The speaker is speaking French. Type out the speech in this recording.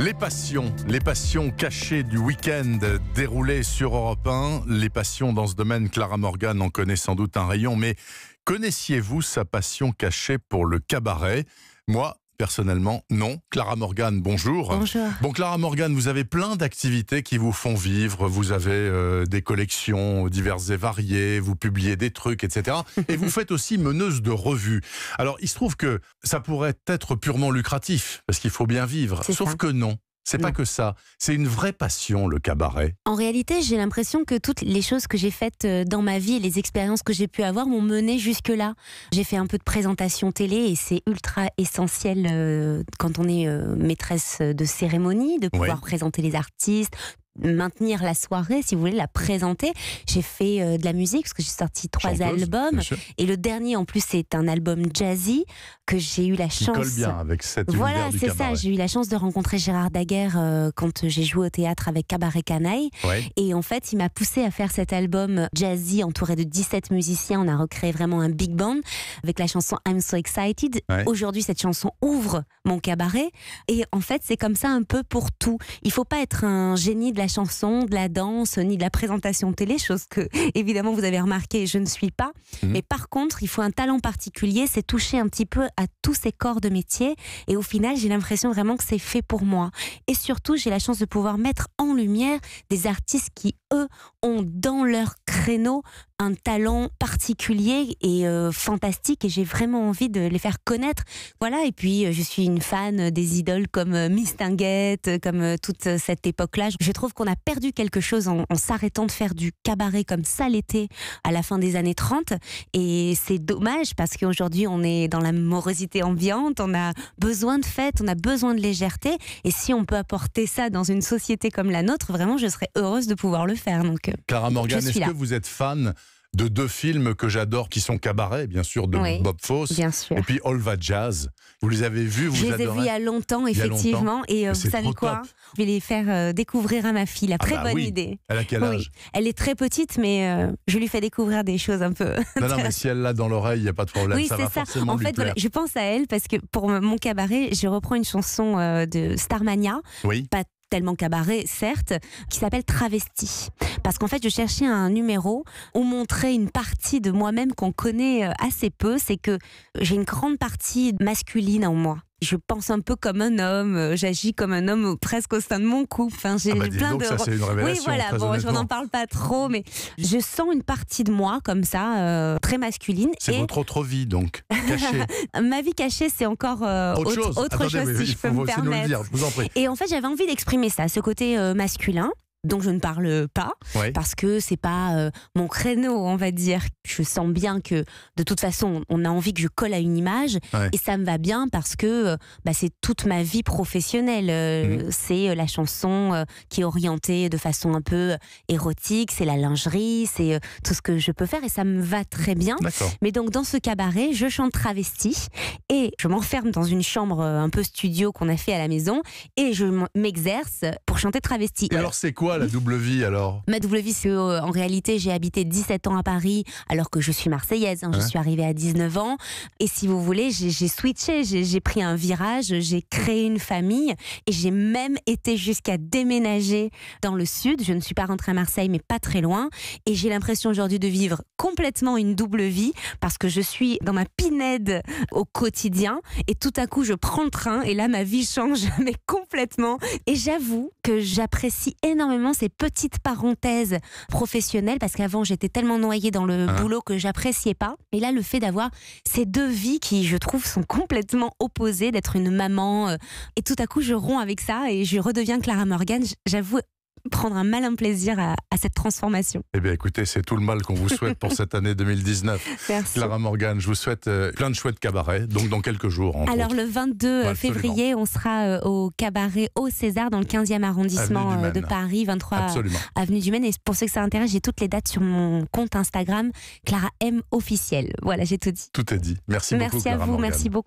Les passions cachées du week-end déroulées sur Europe 1. Les passions dans ce domaine, Clara Morgan en connaît sans doute un rayon, mais connaissiez-vous sa passion cachée pour le cabaret ? Moi, personnellement, non. Clara Morgan, bonjour. Bonjour. Bon, Clara Morgan, vous avez plein d'activités qui vous font vivre. Vous avez des collections diverses et variées, vous publiez des trucs, etc. Et vous faites aussi meneuse de revue. Alors, il se trouve que ça pourrait être purement lucratif, parce qu'il faut bien vivre. Sauf ça. que non. C'est pas que ça. C'est une vraie passion, le cabaret. En réalité, j'ai l'impression que toutes les choses que j'ai faites dans ma vie et les expériences que j'ai pu avoir m'ont mené jusque-là. J'ai fait un peu de présentation télé et c'est ultra essentiel quand on est maîtresse de cérémonie, de pouvoir présenter les artistes, maintenir la soirée, si vous voulez, la présenter. J'ai fait de la musique parce que j'ai sorti 3 albums et le dernier en plus c'est un album jazzy que j'ai eu la chance... Qui colle bien avec cet univers Voilà, du c'est cabaret. ça, j'ai eu la chance de rencontrer Gérard Daguerre quand j'ai joué au théâtre avec Cabaret Canaille et en fait il m'a poussé à faire cet album jazzy entouré de 17 musiciens. On a recréé vraiment un big band avec la chanson I'm So Excited. Aujourd'hui cette chanson ouvre mon cabaret et en fait c'est comme ça un peu pour tout. Il faut pas être un génie de la chanson, de la danse, ni de la présentation télé, chose que, évidemment, vous avez remarqué, je ne suis pas. Mais par contre, il faut un talent particulier, c'est toucher un petit peu à tous ces corps de métier. Et au final, j'ai l'impression vraiment que c'est fait pour moi. Et surtout, j'ai la chance de pouvoir mettre en lumière des artistes qui, eux, ont dans leur créneau un talent particulier et fantastique, et j'ai vraiment envie de les faire connaître. Voilà, et puis je suis une fan des idoles comme Miss Tinguette, comme toute cette époque-là. Je trouve qu'on a perdu quelque chose en s'arrêtant de faire du cabaret comme ça l'était à la fin des années 30, et c'est dommage parce qu'aujourd'hui on est dans la morosité ambiante, on a besoin de fêtes, on a besoin de légèreté, et si on peut apporter ça dans une société comme la nôtre, vraiment je serais heureuse de pouvoir le faire. Donc, Clara Morgan, est-ce que vous êtes fan de 2 films que j'adore, qui sont Cabaret, bien sûr, de Bob Fosse, et puis All That Jazz. Vous les avez vus, vous adorez ? Je les ai vus il y a longtemps, effectivement, et vous savez quoi ? Je vais les faire découvrir à ma fille, la très bonne idée. Elle a quel âge ? Elle est très petite, mais je lui fais découvrir des choses un peu... Non, mais si elle l'a dans l'oreille, il n'y a pas de problème, oui, ça va forcément en lui fait, plaire. voilà, je pense à elle, parce que pour mon cabaret, je reprends une chanson de Starmania, pas tellement cabaret, certes, qui s'appelle Travesti. Parce qu'en fait, je cherchais un numéro où montrer une partie de moi-même qu'on connaît assez peu, c'est que j'ai une grande partie masculine en moi. Je pense un peu comme un homme, j'agis comme un homme presque au sein de mon couple. Enfin, j'ai plein de... Ça, c'est une révélation. Oui, voilà, bon, je n'en parle pas trop, mais je sens une partie de moi comme ça, très masculine. C'est votre autre vie, donc, cachée. Ma vie cachée, c'est encore autre chose, si je peux me permettre. Je vous en prie. Et en fait, j'avais envie d'exprimer ça, ce côté masculin, dont je ne parle pas, parce que c'est pas mon créneau, on va dire. Je sens bien que, de toute façon, on a envie que je colle à une image, et ça me va bien parce que c'est toute ma vie professionnelle. C'est la chanson qui est orientée de façon un peu érotique, c'est la lingerie, c'est tout ce que je peux faire, et ça me va très bien. Mais donc, dans ce cabaret, je chante travesti, et je m'enferme dans une chambre un peu studio qu'on a fait à la maison, et je m'exerce pour chanter travesti. Et alors, c'est quoi la double vie alors ? Ma double vie, c'est en réalité, j'ai habité 17 ans à Paris alors que je suis marseillaise. Je suis arrivée à 19 ans. Et si vous voulez, j'ai switché, j'ai pris un virage, j'ai créé une famille et j'ai même été jusqu'à déménager dans le sud. Je ne suis pas rentrée à Marseille, mais pas très loin. Et j'ai l'impression aujourd'hui de vivre complètement une double vie parce que je suis dans ma pinède au quotidien et tout à coup, je prends le train et là, ma vie change, mais complètement. Et j'avoue que j'apprécie énormément ces petites parenthèses professionnelles parce qu'avant j'étais tellement noyée dans le boulot que j'appréciais pas, et là le fait d'avoir ces 2 vies qui je trouve sont complètement opposées, d'être une maman et tout à coup je romps avec ça et je redeviens Clara Morgan. J'avoue prendre un malin plaisir à cette transformation. Eh bien écoutez, c'est tout le mal qu'on vous souhaite pour cette année 2019. Merci. Clara Morgan, je vous souhaite plein de chouettes cabarets, donc dans quelques jours. Alors le 22 février, on sera au cabaret au César dans le 15e arrondissement de Paris, 23 avenue du Maine. Et pour ceux que ça intéresse, j'ai toutes les dates sur mon compte Instagram, Clara M officiel. Voilà, j'ai tout dit. Tout est dit. Merci beaucoup, Clara Morgan. Merci à vous, merci beaucoup.